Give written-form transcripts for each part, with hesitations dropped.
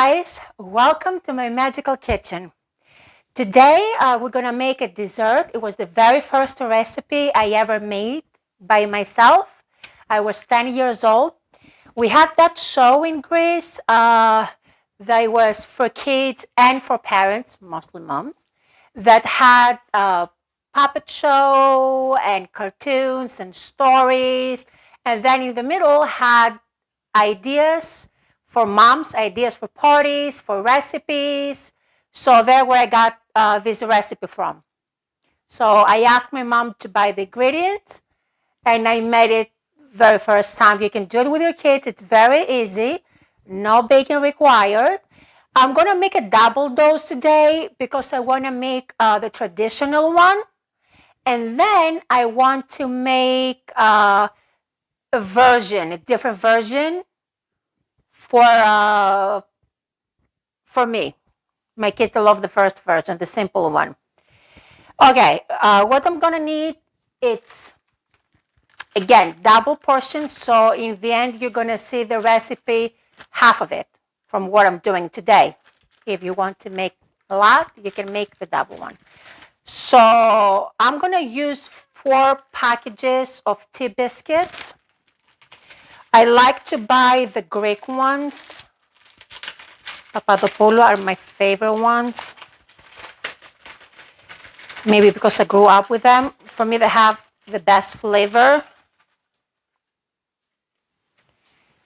guys, welcome to my magical kitchen. Today we're gonna make a dessert. It was the very first recipe I ever made by myself. I was 10 years old. We had that show in Greece that was for kids and for parents, mostly moms, that had a puppet show and cartoons and stories. And then in the middle had ideas for moms, ideas for parties, for recipes. So there where I got this recipe from. So I asked my mom to buy the ingredients and I made it very first time. You can do it with your kids. It's very easy. No baking required. I'm going to make a double dose today because I want to make the traditional one. And then I want to make a different version for me. My kids love the first version, the simple one. Okay, what I'm gonna need, it's again double portion. So in the end, you're gonna see the recipe, half of it from what I'm doing today. If you want to make a lot, you can make the double one. So I'm gonna use 4 packages of tea biscuits. I like to buy the Greek ones. Papadopoulou are my favorite ones. Maybe because I grew up with them. For me, they have the best flavor.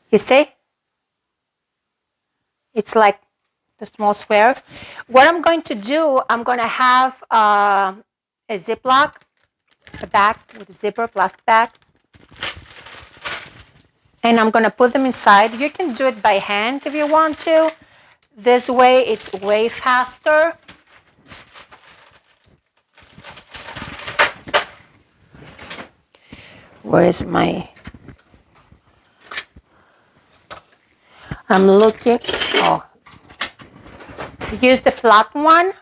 You see? It's like the small squares. What I'm going to do, I'm going to have a Ziploc, a bag with a zipper, plastic bag. And I'm going to put them inside. You can do it by hand if you want to. This way, it's way faster. Where is my... I'm looking... Oh. Use the flat one.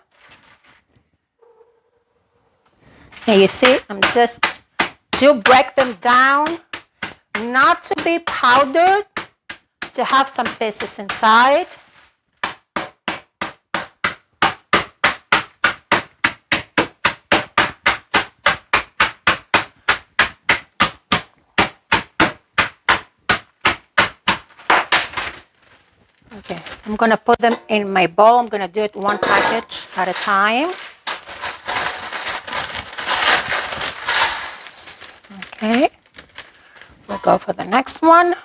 And you see, I'm just to break them down. Not to be powdered, to have some pieces inside. Okay, I'm gonna put them in my bowl. I'm gonna do it 1 package at a time. Okay. We'll go for the next one.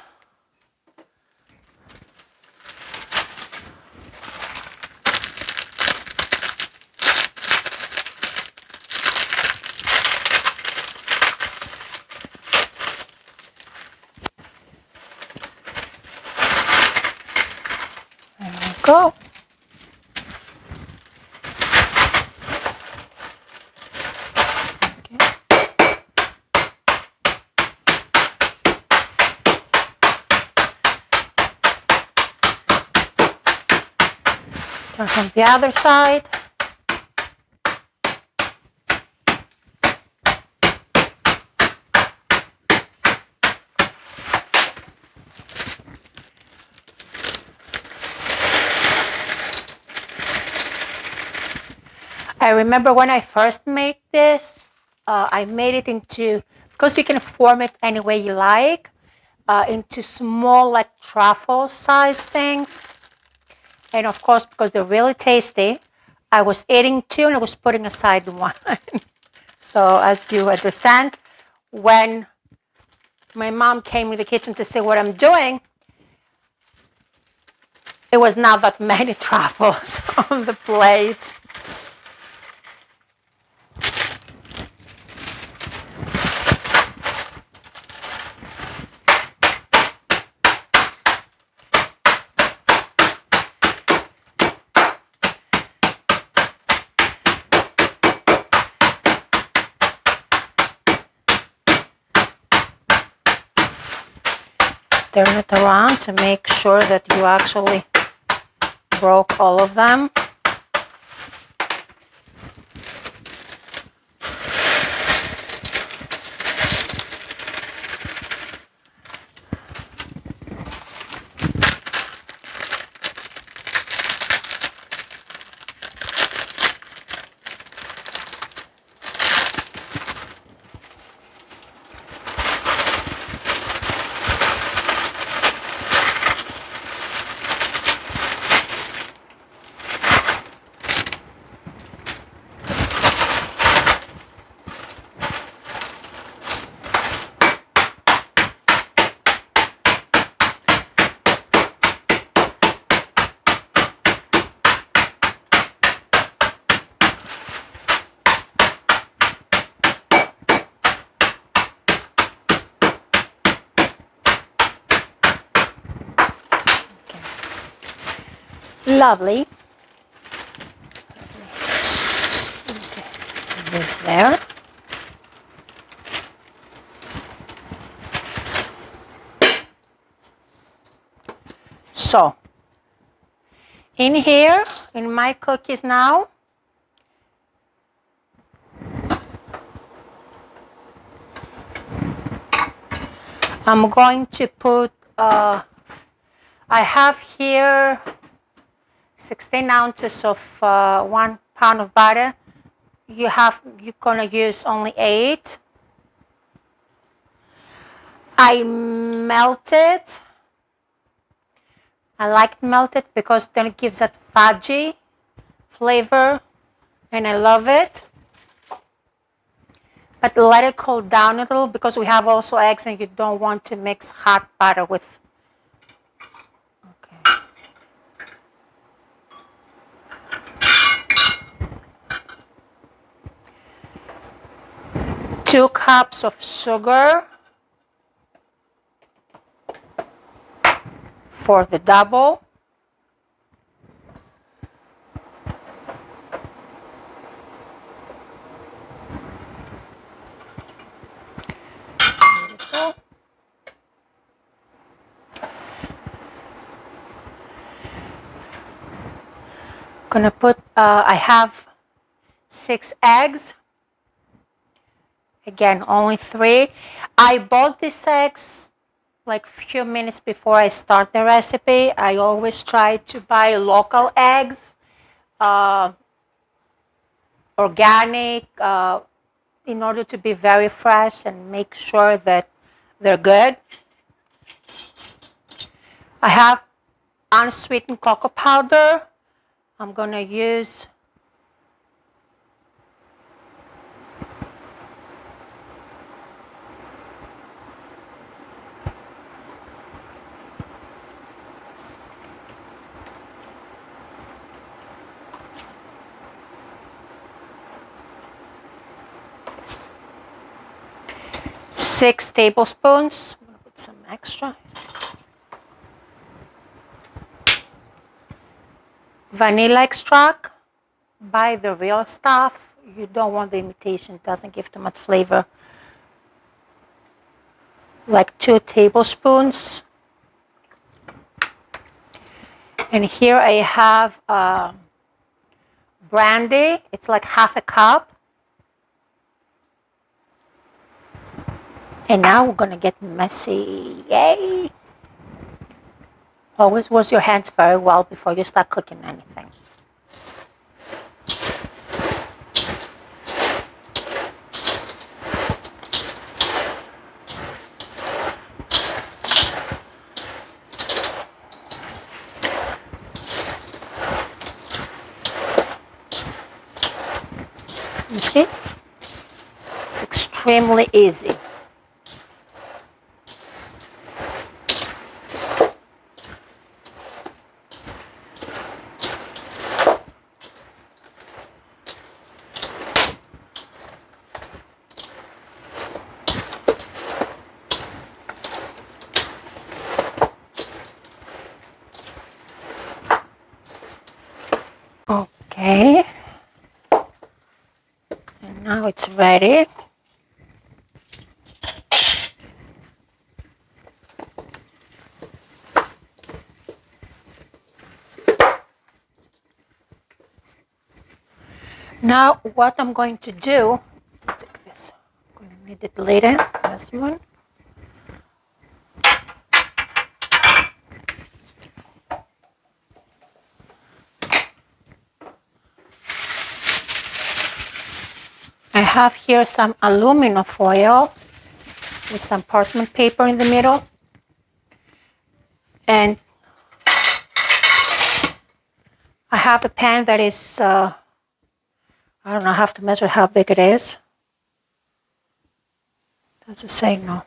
There we go. Turn from the other side. I remember when I first made this, I made it into, because you can form it any way you like, into small like truffle size things. And of course, because they're really tasty, I was eating 2 and I was putting aside 1. So as you understand, when my mom came in the kitchen to see what I'm doing, it was not that many truffles on the plate. Turn it around to make sure that you actually broke all of them. Lovely. Okay. This there. So, in here, in my cookies now, I'm going to put, I have here 16 ounces of 1 pound of butter. You're gonna use only 8. I melt it. I like melted because then it gives that fudgy flavor and I love it. But let it cool down a little because we have also eggs and you don't want to mix hot butter with. Okay. 2 cups of sugar for the double. Beautiful. Gonna put, I have 6 eggs. Again, only 3. I bought these eggs like a few minutes before I start the recipe. I always try to buy local eggs, organic, in order to be very fresh and make sure that they're good. I have unsweetened cocoa powder. I'm gonna use six tablespoons. I'm gonna put some extra. Vanilla extract. Buy the real stuff. You don't want the imitation. It doesn't give too much flavor. Like 2 tablespoons. And here I have brandy. It's like half a cup. And now we're gonna get messy. Yay! Always wash your hands very well before you start cooking anything. You see? It's extremely easy. Okay. And now it's ready. Now what I'm going to do, take this, I'm going to need it later, this one. I have here some aluminum foil with some parchment paper in the middle. And I have a pan that is, I don't know, I have to measure how big it is. Does it say? No.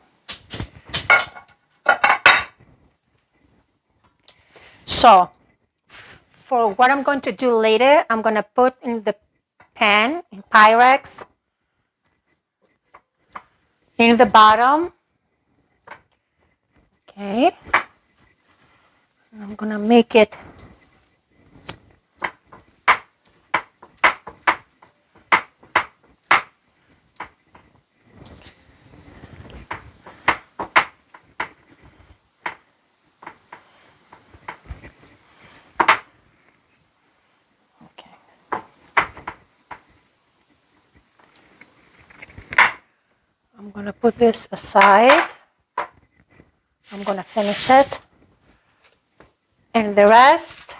So, for what I'm going to do later, I'm going to put in the pan, in Pyrex, in the bottom. Okay. I'm going to make it I'm gonna put this aside. I'm gonna finish it. And the rest,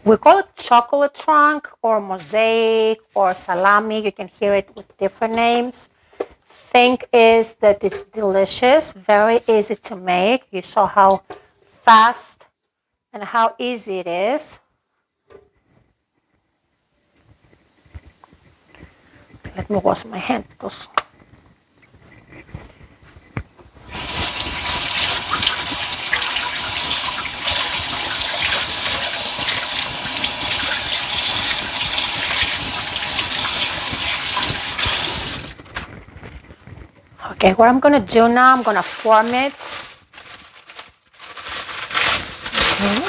we call it chocolate trunk or mosaic or salami. You can hear it with different names. Thing is that it's delicious, very easy to make. You saw how fast and how easy it is. Let me wash my hand because okay, what I'm gonna do now, I'm gonna form it. Okay.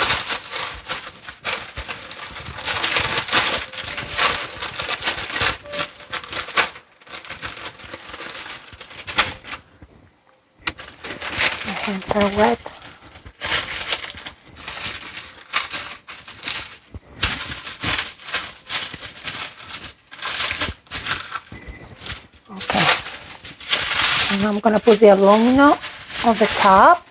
My hands are wet. Okay. And I'm gonna put the aluminum on the top.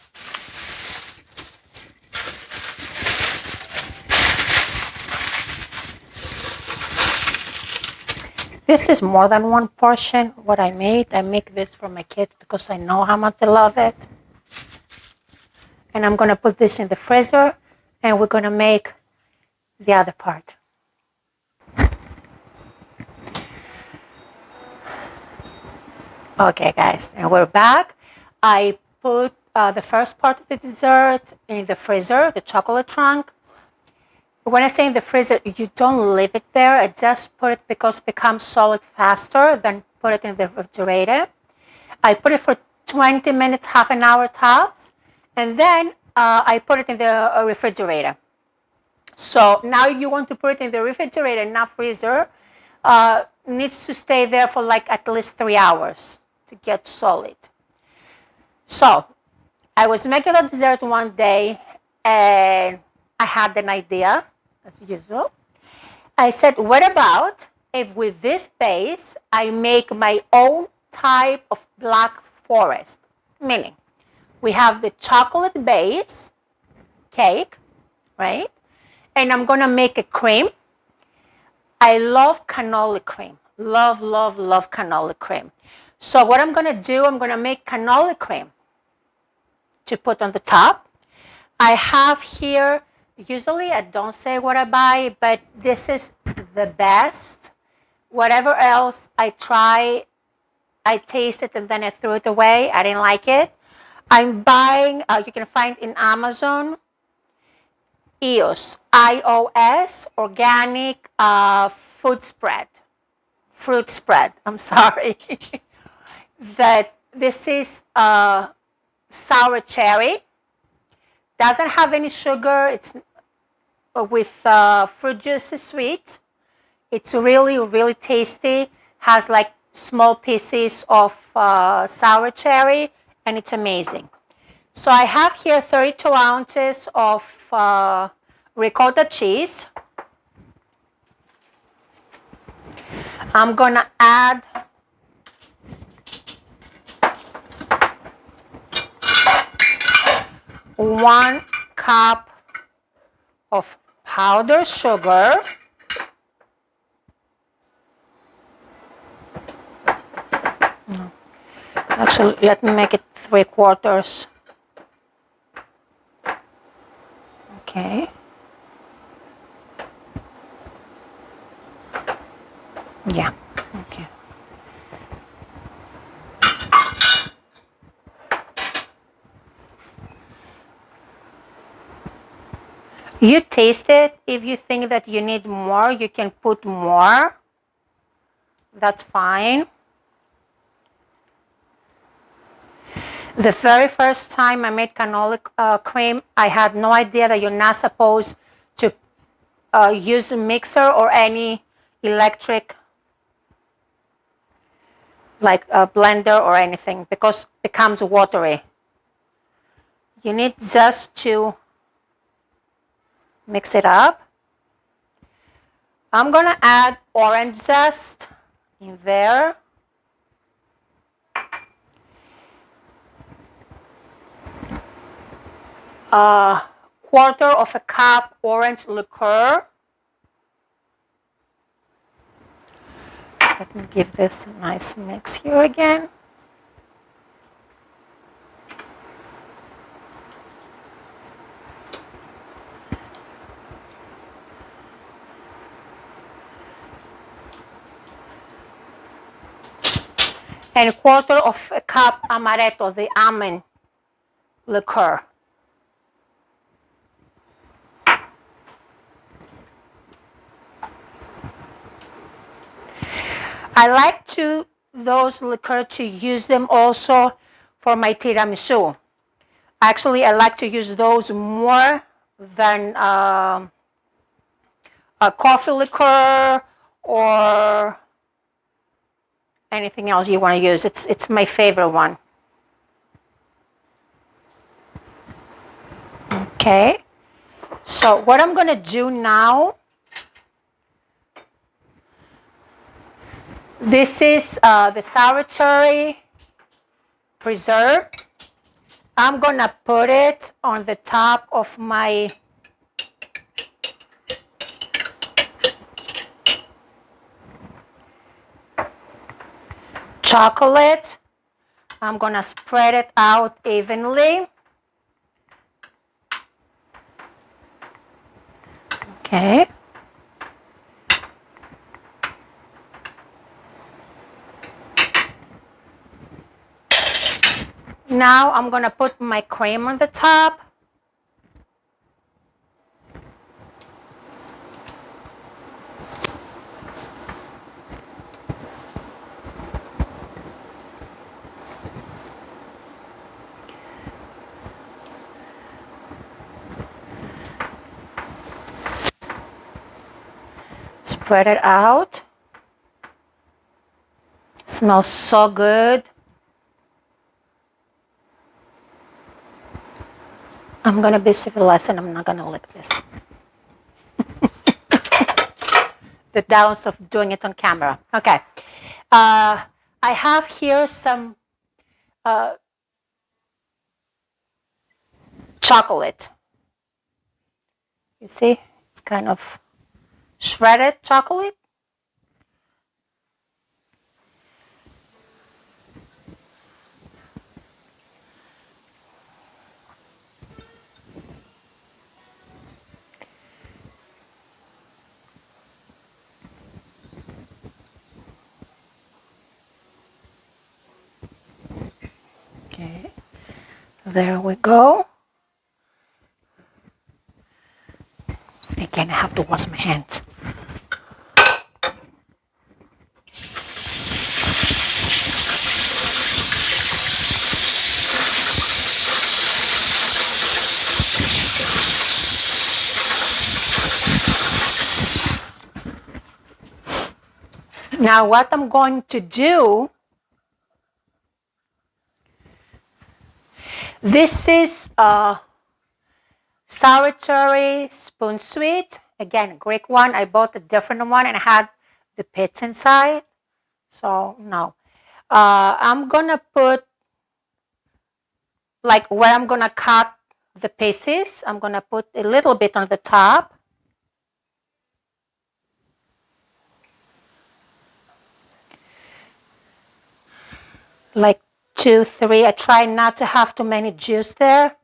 This is more than one portion. What I made, I make this for my kids because I know how much they love it. And I'm gonna put this in the freezer and we're gonna make the other part. Okay guys, and we're back. I put the first part of the dessert in the freezer, the chocolate trunk. When I say in the freezer, you don't leave it there. I just put it because it becomes solid faster than put it in the refrigerator. I put it for 20 minutes, half an hour tops, and then I put it in the refrigerator. So now you want to put it in the refrigerator, not freezer, needs to stay there for like at least 3 hours to get solid. So I was making a dessert one day and I had an idea, as usual. I said, what about if with this base, I make my own type of black forest? Meaning, we have the chocolate base cake, right? And I'm gonna make a cream. I love cannoli cream. Love, love, love cannoli cream. So what I'm gonna do, I'm gonna make cannoli cream to put on the top. I have here, usually I don't say what I buy, but this is the best. Whatever else I try, I taste it and then I threw it away. I didn't like it. I'm buying, you can find in Amazon, EOS, IOS, organic fruit spread. I'm sorry. That this is sour cherry. Doesn't have any sugar. It's with fruit juice is sweet. It's really, really tasty. Has like small pieces of sour cherry, and it's amazing. So I have here 32 ounces of ricotta cheese. I'm gonna add one cup of powdered sugar. Actually, let me make it 3/4. Okay. Yeah. Okay. You taste it. If you think that you need more, you can put more. That's fine. The very first time I made cannoli cream, I had no idea that you're not supposed to use a mixer or any electric, like a blender or anything, because it becomes watery. You need just to Mix it up. I'm gonna add orange zest in there. A quarter of a cup orange liqueur. Let me give this a nice mix here again. And a quarter of a cup amaretto, the almond liqueur. I like those liqueur to use them also for my tiramisu. Actually, I like to use those more than a coffee liqueur or anything else you want to use. It's my favorite one. Okay. So what I'm gonna do now, this is the sour cherry preserve. I'm gonna put it on the top of my chocolate. I'm gonna spread it out evenly. Okay. Now I'm gonna put my cream on the top. Spread it out. Smells so good. I'm gonna be civilized and I'm not gonna lick this. The downs of doing it on camera. Okay. I have here some chocolate. You see, it's kind of shredded chocolate. Okay, there we go. Again, I have to wash my hands. Now what I'm going to do, this is sour cherry spoon sweet. Again, Greek one. I bought a different one and I had the pits inside. So no. I'm gonna put, like where I'm gonna cut the pieces, I'm gonna put a little bit on the top. Like 2, 3. I try not to have too many juice there.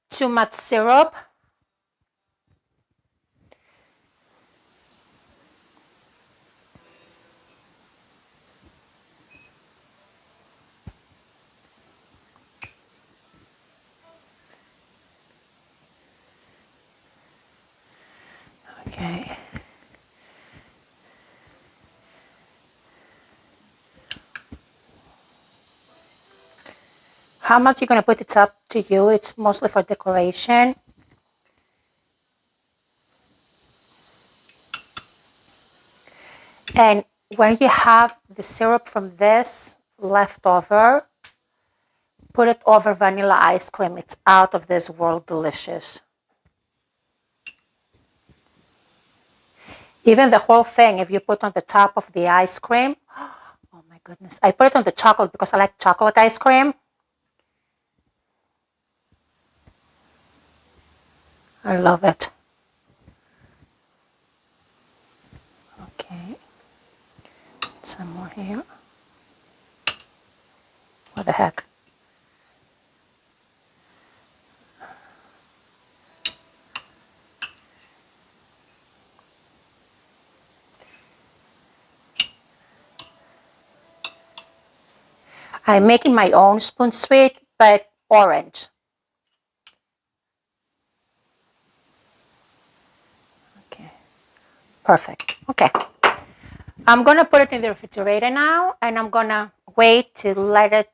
Too much syrup. Okay. How much you're gonna put, it's up to you. It's mostly for decoration. And when you have the syrup from this left over, put it over vanilla ice cream. It's out of this world delicious. Even the whole thing, if you put on the top of the ice cream. Oh my goodness. I put it on the chocolate because I like chocolate ice cream. I love it. Okay. Some more here. What the heck? I'm making my own spoon sweet, but orange. Okay. Perfect. Okay. I'm going to put it in the refrigerator now, and I'm going to wait to let it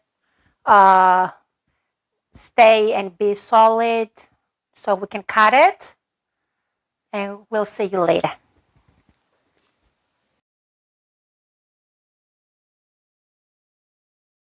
stay and be solid so we can cut it, and we'll see you later.